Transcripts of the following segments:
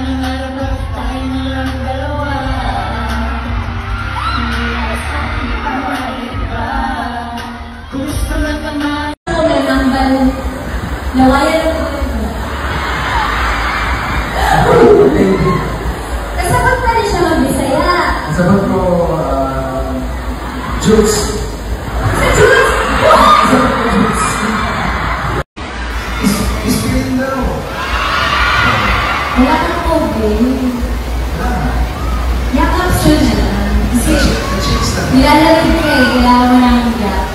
nangarap na tayo na lang dalawa. Wala sa mga iba. Gusto lang naman ako na nambal. Lawayan ako ito. Kasabot pa rin siya mag-Bisaya. Kasabot ko, Jukes. Sa Jukes? Kasabot ko, Jukes. Ispilin daw. Wala kang COVID. Yakap siya na. Kasi nilalagay ka eh. Kailangan mo ng yak.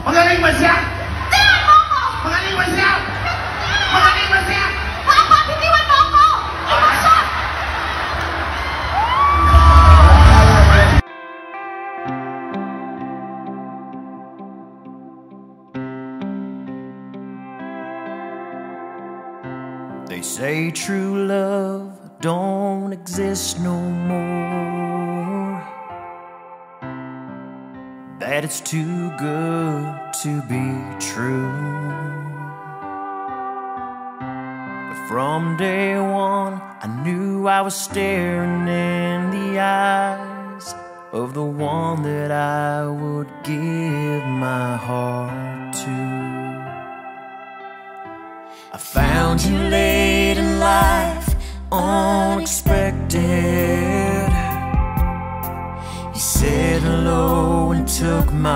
Magaling ba siya? Bitiwan mo ako! Magaling ba siya? Magaling ba siya? Papa, bitiwan mo ako! Iwan siya! They say true love don't exist no more, that it's too good to be true. But from day one, I knew I was staring in the eyes of the one that I would give my heart to. I found you late in life, unexpected. You said hello and took my